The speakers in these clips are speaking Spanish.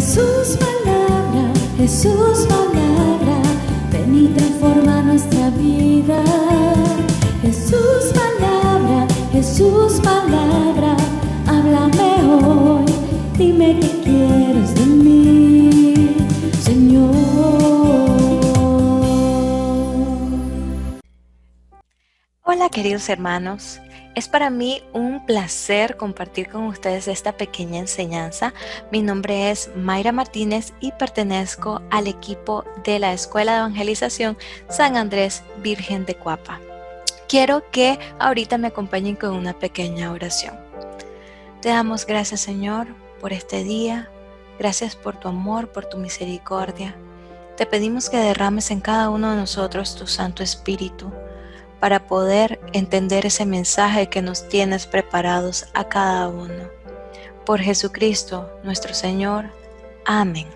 Jesús palabra, ven y transforma nuestra vida. Jesús palabra, háblame hoy, dime qué quieres de mí, Señor. Hola queridos hermanos, es para mí un placer compartir con ustedes esta pequeña enseñanza. Mi nombre es Mayra Martínez y pertenezco al equipo de la Escuela de Evangelización San Andrés Virgen de Cuapa. Quiero que ahorita me acompañen con una pequeña oración. Te damos gracias, Señor, por este día. Gracias por tu amor, por tu misericordia. Te pedimos que derrames en cada uno de nosotros tu Santo Espíritu, para poder entender ese mensaje que nos tienes preparados a cada uno. Por Jesucristo, nuestro Señor. Amén.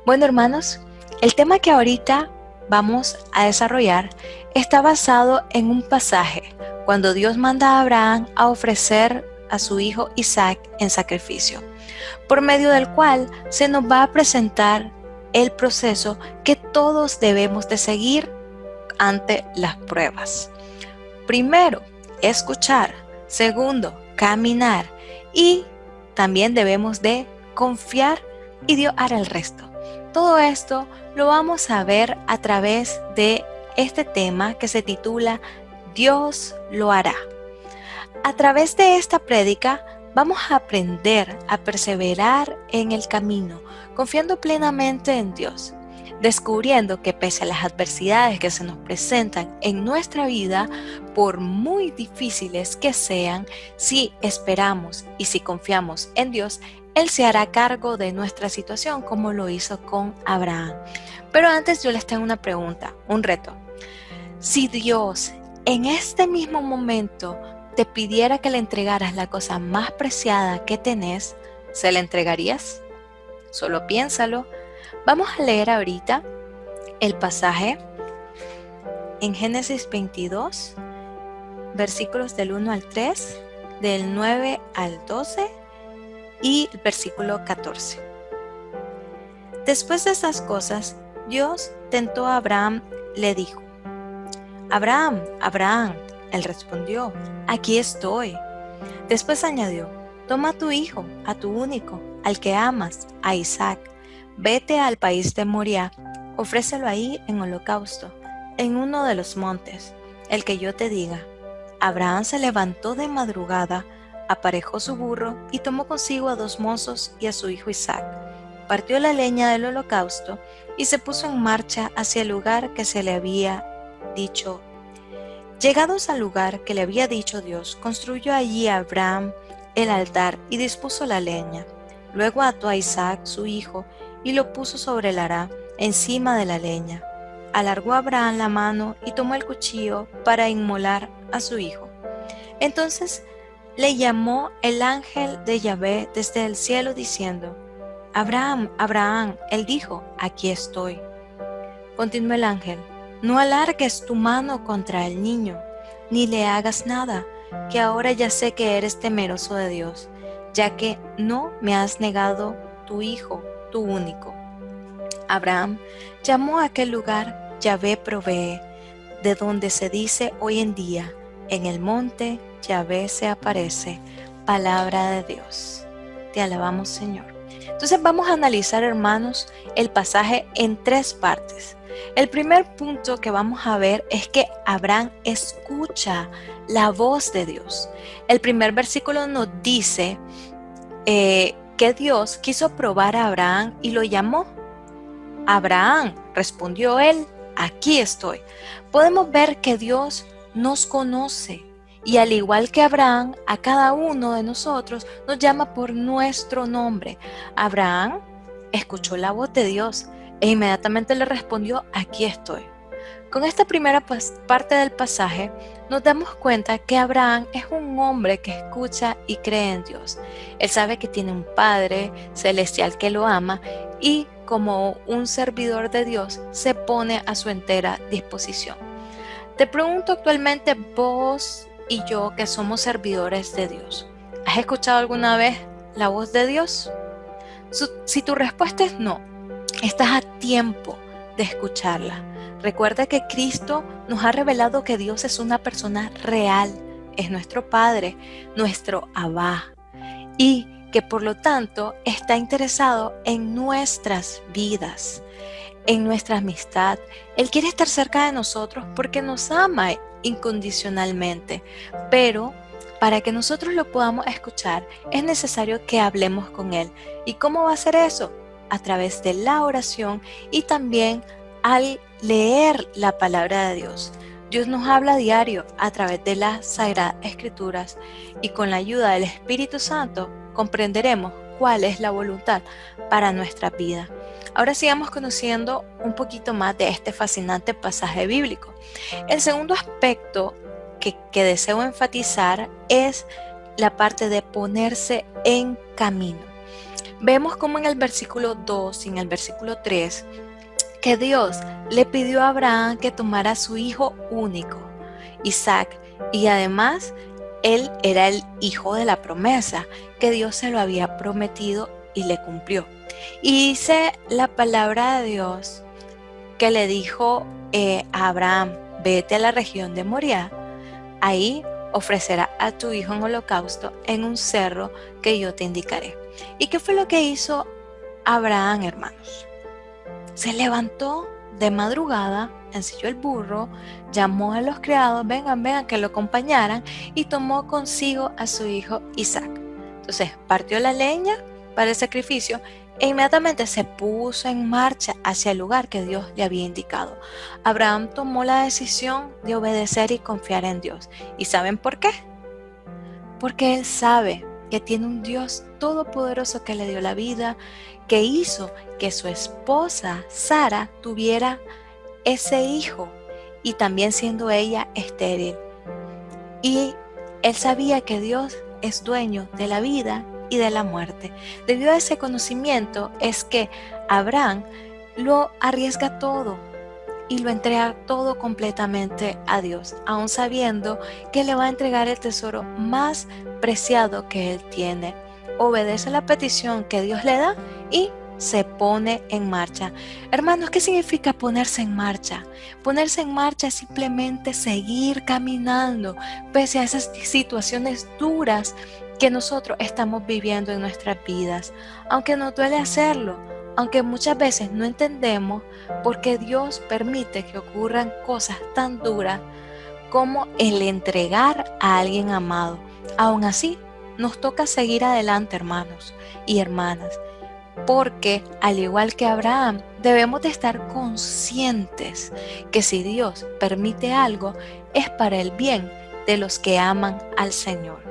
Bueno, hermanos, el tema que ahorita vamos a desarrollar está basado en un pasaje cuando Dios manda a Abraham a ofrecer a su hijo Isaac en sacrificio, por medio del cual se nos va a presentar el proceso que todos debemos de seguir ante las pruebas. Primero, escuchar. Segundo, caminar. Y también debemos de confiar y Dios hará el resto. Todo esto lo vamos a ver a través de este tema que se titula Dios lo hará. A través de esta prédica vamos a aprender a perseverar en el camino, confiando plenamente en Dios, descubriendo que pese a las adversidades que se nos presentan en nuestra vida, por muy difíciles que sean, si esperamos y si confiamos en Dios, Él se hará cargo de nuestra situación como lo hizo con Abraham. Pero antes yo les tengo una pregunta, un reto. Si Dios en este mismo momento te pidiera que le entregaras la cosa más preciada que tenés, ¿se la entregarías? Solo piénsalo. Vamos a leer ahorita el pasaje en Génesis 22, versículos del 1 al 3, del 9 al 12 y el versículo 14. Después de estas cosas, Dios tentó a Abraham, le dijo: Abraham, Abraham. Él respondió: aquí estoy. Después añadió: toma a tu hijo, a tu único, al que amas, a Isaac. Vete al país de Moriah, ofrécelo ahí en holocausto, en uno de los montes, el que yo te diga. Abraham se levantó de madrugada, aparejó su burro y tomó consigo a 2 mozos y a su hijo Isaac. Partió la leña del holocausto y se puso en marcha hacia el lugar que se le había dicho. Llegados al lugar que le había dicho Dios, construyó allí a Abraham el altar y dispuso la leña. Luego ató a Isaac, su hijo, y lo puso sobre el ará, encima de la leña. Alargó Abraham la mano y tomó el cuchillo para inmolar a su hijo. Entonces le llamó el ángel de Yahvé desde el cielo diciendo: Abraham, Abraham. Él dijo: aquí estoy. Continuó el ángel: no alargues tu mano contra el niño, ni le hagas nada, que ahora ya sé que eres temeroso de Dios, ya que no me has negado tu hijo, tu único. Abraham llamó a aquel lugar Yahvé provee, de donde se dice hoy en día: en el monte Yahvé se aparece. Palabra de Dios. Te alabamos, Señor. Entonces vamos a analizar, hermanos, el pasaje en 3 partes. El primer punto que vamos a ver es que Abraham escucha la voz de Dios. El primer versículo nos dice que Dios quiso probar a Abraham y lo llamó. Abraham, respondió él: aquí estoy. Podemos ver que Dios nos conoce y al igual que Abraham, a cada uno de nosotros nos llama por nuestro nombre. Abraham escuchó la voz de Dios e inmediatamente le respondió: aquí estoy. Con esta primera parte del pasaje nos damos cuenta que Abraham es un hombre que escucha y cree en Dios. Él sabe que tiene un Padre celestial que lo ama y como un servidor de Dios se pone a su entera disposición. Te pregunto actualmente, vos y yo que somos servidores de Dios, ¿has escuchado alguna vez la voz de Dios? Si tu respuesta es no, estás a tiempo de escucharla. Recuerda que Cristo nos ha revelado que Dios es una persona real, es nuestro Padre, nuestro Abba, y que por lo tanto está interesado en nuestras vidas, en nuestra amistad. Él quiere estar cerca de nosotros porque nos ama incondicionalmente, pero para que nosotros lo podamos escuchar es necesario que hablemos con Él. ¿Y cómo va a ser eso? A través de la oración y también al leer la palabra de Dios. Dios nos habla a diario a través de las Sagradas Escrituras y con la ayuda del Espíritu Santo comprenderemos cuál es la voluntad para nuestra vida. Ahora sigamos conociendo un poquito más de este fascinante pasaje bíblico. El segundo aspecto que deseo enfatizar es la parte de ponerse en camino. Vemos como en el versículo 2 y en el versículo 3 que Dios le pidió a Abraham que tomara a su hijo único, Isaac, y además él era el hijo de la promesa que Dios se lo había prometido y le cumplió. Y dice la palabra de Dios que le dijo a Abraham: vete a la región de Moriah, ahí ofrecerás a tu hijo en holocausto en un cerro que yo te indicaré. ¿Y qué fue lo que hizo Abraham, hermanos? Se levantó de madrugada, ensilló el burro, llamó a los criados, vengan que lo acompañaran, y tomó consigo a su hijo Isaac. Entonces partió la leña para el sacrificio e inmediatamente se puso en marcha hacia el lugar que Dios le había indicado. Abraham tomó la decisión de obedecer y confiar en Dios. ¿Y saben por qué? Porque él sabe que tiene un Dios todopoderoso que le dio la vida, que hizo que su esposa Sara tuviera ese hijo y también siendo ella estéril. Y él sabía que Dios es dueño de la vida y de la muerte. Debido a ese conocimiento es que Abraham lo arriesga todo y lo entrega todo completamente a Dios, aun sabiendo que le va a entregar el tesoro más preciado que él tiene. Obedece la petición que Dios le da y se pone en marcha. Hermanos, ¿qué significa ponerse en marcha? Ponerse en marcha es simplemente seguir caminando pese a esas situaciones duras que nosotros estamos viviendo en nuestras vidas, aunque nos duele hacerlo, aunque muchas veces no entendemos por qué Dios permite que ocurran cosas tan duras como el entregar a alguien amado. Aún así, nos toca seguir adelante, hermanos y hermanas, porque al igual que Abraham, debemos de estar conscientes que si Dios permite algo, es para el bien de los que aman al Señor.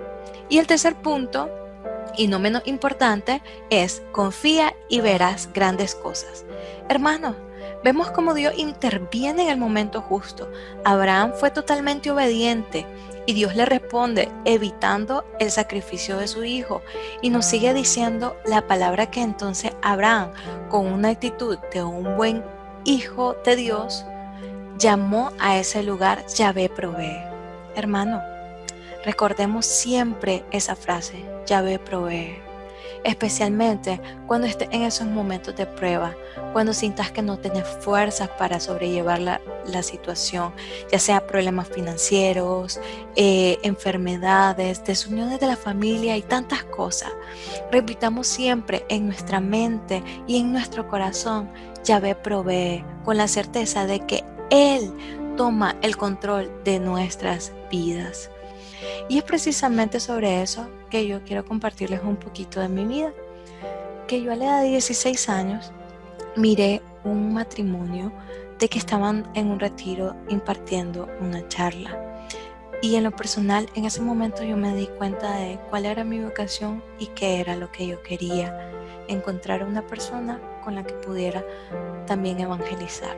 Y el tercer punto, y no menos importante, es confía y verás grandes cosas. Hermanos, vemos cómo Dios interviene en el momento justo. Abraham fue totalmente obediente y Dios le responde evitando el sacrificio de su hijo. Y nos sigue diciendo la palabra que entonces Abraham, con una actitud de un buen hijo de Dios, llamó a ese lugar Yahvé provee. Hermano, recordemos siempre esa frase, Yahvé provee, especialmente cuando estés en esos momentos de prueba, cuando sientas que no tienes fuerzas para sobrellevar la situación, ya sea problemas financieros, enfermedades, desuniones de la familia y tantas cosas. Repitamos siempre en nuestra mente y en nuestro corazón, Yahvé provee, con la certeza de que Él toma el control de nuestras vidas. Y es precisamente sobre eso que yo quiero compartirles un poquito de mi vida. Que yo a la edad de 16 años miré un matrimonio de que estaban en un retiro impartiendo una charla. Y en lo personal, en ese momento yo me di cuenta de cuál era mi vocación y qué era lo que yo quería. Encontrar a una persona con la que pudiera también evangelizar.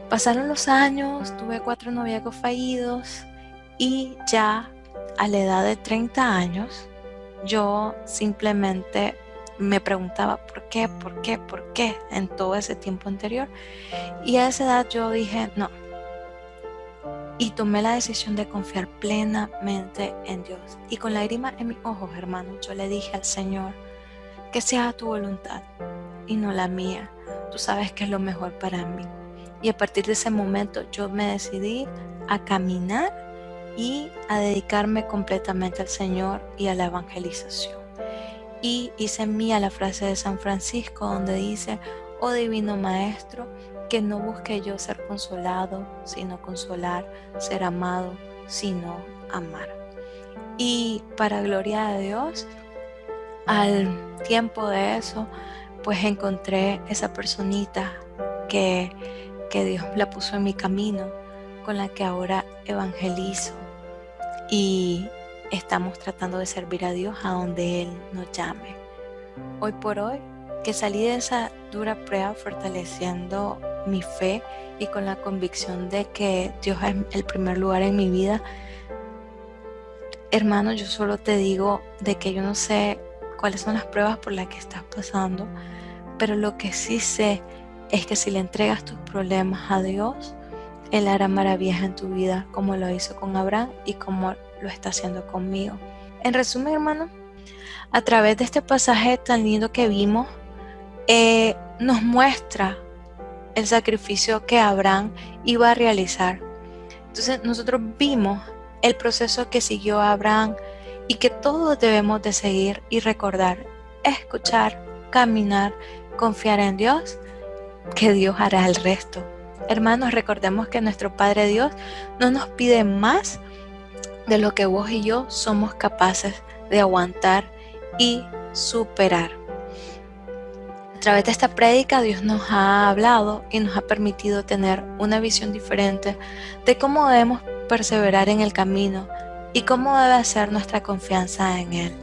Pasaron los años, tuve 4 noviazgos fallidos. Y ya a la edad de 30 años, yo simplemente me preguntaba ¿por qué en todo ese tiempo anterior? Y a esa edad yo dije no. Y tomé la decisión de confiar plenamente en Dios. Y con lágrimas en mis ojos, hermanos, yo le dije al Señor que sea tu voluntad y no la mía. Tú sabes que es lo mejor para mí. Y a partir de ese momento yo me decidí a caminar y a dedicarme completamente al Señor y a la evangelización. Y hice mía la frase de San Francisco donde dice: oh divino maestro, que no busque yo ser consolado, sino consolar, ser amado, sino amar. Y para gloria de Dios, al tiempo de eso, pues encontré esa personita que Dios la puso en mi camino, con la que ahora evangelizo y estamos tratando de servir a Dios a donde Él nos llame. Hoy por hoy, que salí de esa dura prueba fortaleciendo mi fe y con la convicción de que Dios es el primer lugar en mi vida. Hermano, yo solo te digo de que yo no sé cuáles son las pruebas por las que estás pasando, pero lo que sí sé es que si le entregas tus problemas a Dios, Él hará maravillas en tu vida, como lo hizo con Abraham y como lo está haciendo conmigo. En resumen, hermano, a través de este pasaje tan lindo que vimos, nos muestra el sacrificio que Abraham iba a realizar. Entonces nosotros vimos el proceso que siguió Abraham y que todos debemos de seguir y recordar, escuchar, caminar, confiar en Dios, que Dios hará el resto. Hermanos, recordemos que nuestro Padre Dios no nos pide más de lo que vos y yo somos capaces de aguantar y superar. A través de esta prédica Dios nos ha hablado y nos ha permitido tener una visión diferente de cómo debemos perseverar en el camino y cómo debe ser nuestra confianza en Él.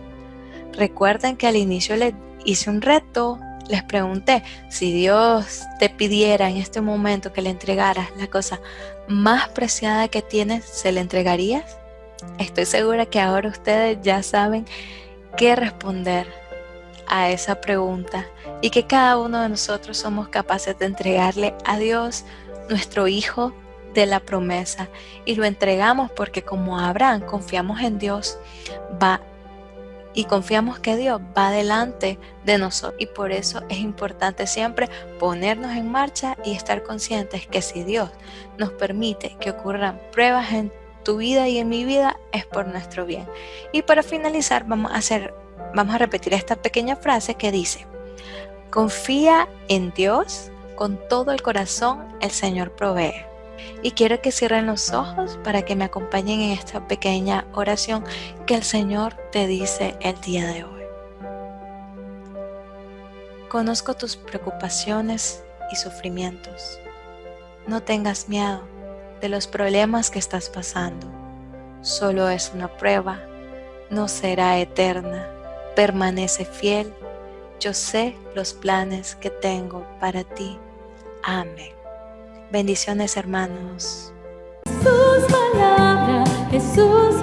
Recuerden que al inicio les hice un reto, les pregunté: si Dios te pidiera en este momento que le entregaras la cosa más preciada que tienes, ¿se le entregarías? Estoy segura que ahora ustedes ya saben qué responder a esa pregunta y que cada uno de nosotros somos capaces de entregarle a Dios nuestro hijo de la promesa, y lo entregamos porque como Abraham confiamos en Dios, y confiamos que Dios va delante de nosotros, y por eso es importante siempre ponernos en marcha y estar conscientes que si Dios nos permite que ocurran pruebas en tu vida y en mi vida, es por nuestro bien. Y para finalizar vamos a repetir esta pequeña frase que dice: confía en Dios, con todo el corazón el Señor provee. Y quiero que cierren los ojos para que me acompañen en esta pequeña oración que el Señor te dice el día de hoy. Conozco tus preocupaciones y sufrimientos. No tengas miedo de los problemas que estás pasando. Solo es una prueba, no será eterna. Permanece fiel. Yo sé los planes que tengo para ti. Amén. Bendiciones, hermanos. Jesús palabra, Jesús